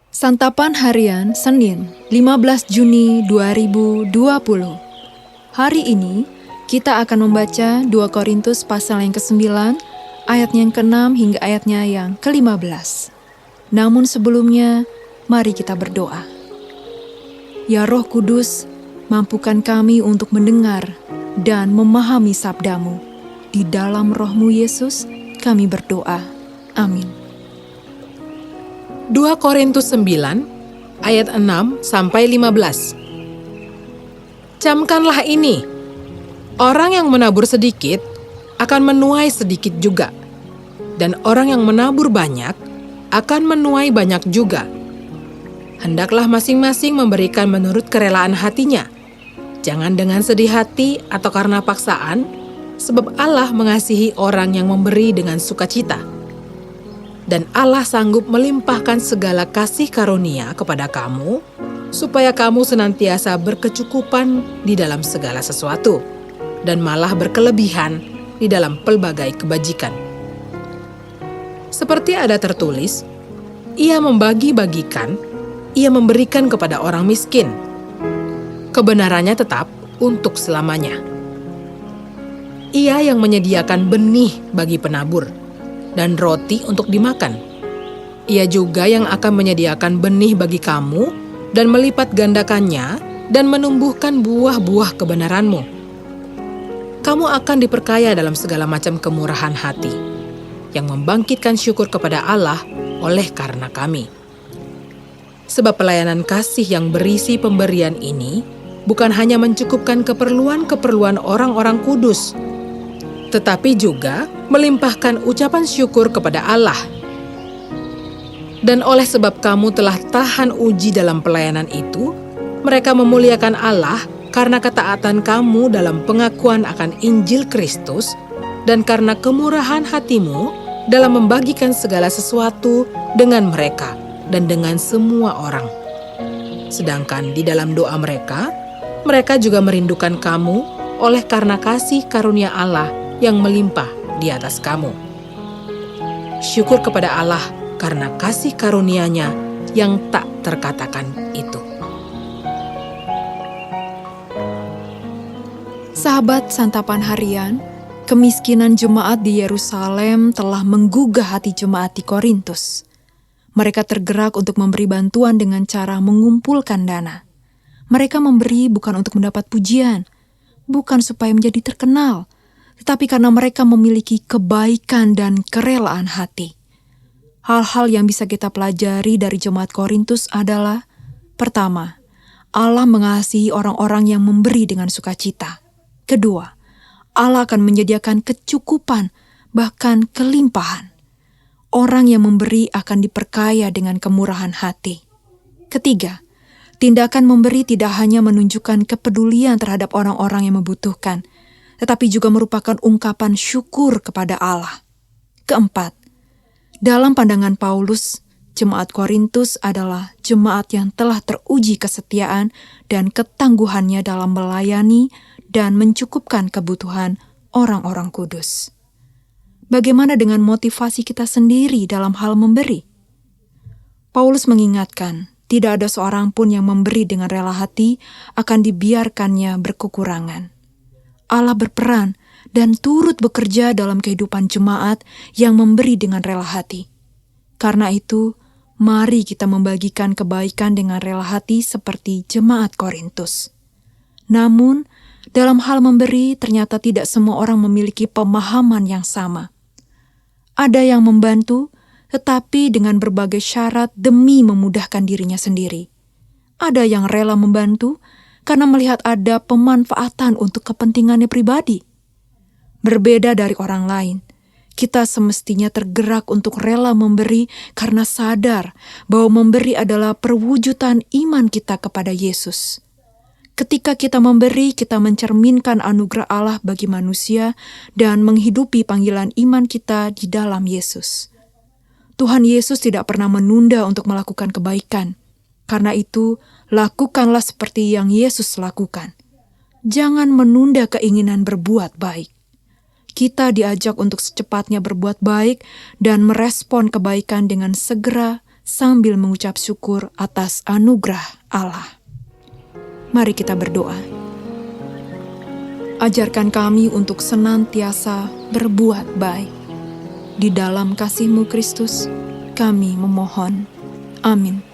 Santapan Harian Senin 15 Juni 2020. Hari ini kita akan membaca 2 Korintus pasal yang ke-9, ayatnya yang ke-6 hingga ayatnya yang ke-15. Namun sebelumnya, mari kita berdoa. Ya Roh Kudus, mampukan kami untuk mendengar dan memahami sabda-Mu. Di dalam Roh-Mu Yesus, kami berdoa. Amin. 2 Korintus 9, ayat 6-15. Camkanlah ini, orang yang menabur sedikit akan menuai sedikit juga, dan orang yang menabur banyak akan menuai banyak juga. Hendaklah masing-masing memberikan menurut kerelaan hatinya, jangan dengan sedih hati atau karena paksaan, sebab Allah mengasihi orang yang memberi dengan sukacita. Dan Allah sanggup melimpahkan segala kasih karunia kepada kamu, supaya kamu senantiasa berkecukupan di dalam segala sesuatu, dan malah berkelebihan di dalam pelbagai kebajikan. Seperti ada tertulis, Ia membagi-bagikan, Ia memberikan kepada orang miskin. Kebenarannya tetap untuk selamanya. Ia yang menyediakan benih bagi penabur, dan roti untuk dimakan. Ia juga yang akan menyediakan benih bagi kamu dan melipat gandakannya dan menumbuhkan buah-buah kebenaranmu. Kamu akan diperkaya dalam segala macam kemurahan hati, yang membangkitkan syukur kepada Allah oleh karena kami. Sebab pelayanan kasih yang berisi pemberian ini bukan hanya mencukupkan keperluan-keperluan orang-orang kudus, tetapi juga melimpahkan ucapan syukur kepada Allah. Dan oleh sebab kamu telah tahan uji dalam pelayanan itu, mereka memuliakan Allah karena ketaatan kamu dalam pengakuan akan Injil Kristus dan karena kemurahan hatimu dalam membagikan segala sesuatu dengan mereka dan dengan semua orang. Sedangkan di dalam doa mereka, mereka juga merindukan kamu oleh karena kasih karunia Allah yang melimpah di atas kamu. Syukur kepada Allah karena kasih karunia-Nya yang tak terkatakan itu. Sahabat Santapan Harian, kemiskinan jemaat di Yerusalem telah menggugah hati jemaat di Korintus. Mereka tergerak untuk memberi bantuan dengan cara mengumpulkan dana. Mereka memberi bukan untuk mendapat pujian, bukan supaya menjadi terkenal, tetapi karena mereka memiliki kebaikan dan kerelaan hati. Hal-hal yang bisa kita pelajari dari jemaat Korintus adalah, pertama, Allah mengasihi orang-orang yang memberi dengan sukacita. Kedua, Allah akan menyediakan kecukupan, bahkan kelimpahan. Orang yang memberi akan diperkaya dengan kemurahan hati. Ketiga, tindakan memberi tidak hanya menunjukkan kepedulian terhadap orang-orang yang membutuhkan, tetapi juga merupakan ungkapan syukur kepada Allah. Keempat, dalam pandangan Paulus, jemaat Korintus adalah jemaat yang telah teruji kesetiaan dan ketangguhannya dalam melayani dan mencukupkan kebutuhan orang-orang kudus. Bagaimana dengan motivasi kita sendiri dalam hal memberi? Paulus mengingatkan, tidak ada seorang pun yang memberi dengan rela hati akan dibiarkannya berkekurangan. Allah berperan dan turut bekerja dalam kehidupan jemaat yang memberi dengan rela hati. Karena itu, mari kita membagikan kebaikan dengan rela hati seperti jemaat Korintus. Namun, dalam hal memberi ternyata tidak semua orang memiliki pemahaman yang sama. Ada yang membantu, tetapi dengan berbagai syarat demi memudahkan dirinya sendiri. Ada yang rela membantu, karena melihat ada pemanfaatan untuk kepentingannya pribadi. Berbeda dari orang lain, kita semestinya tergerak untuk rela memberi karena sadar bahwa memberi adalah perwujudan iman kita kepada Yesus. Ketika kita memberi, kita mencerminkan anugerah Allah bagi manusia dan menghidupi panggilan iman kita di dalam Yesus. Tuhan Yesus tidak pernah menunda untuk melakukan kebaikan. Karena itu, lakukanlah seperti yang Yesus lakukan. Jangan menunda keinginan berbuat baik. Kita diajak untuk secepatnya berbuat baik dan merespon kebaikan dengan segera sambil mengucap syukur atas anugerah Allah. Mari kita berdoa. Ajarkan kami untuk senantiasa berbuat baik. Di dalam kasih-Mu Kristus, kami memohon. Amin.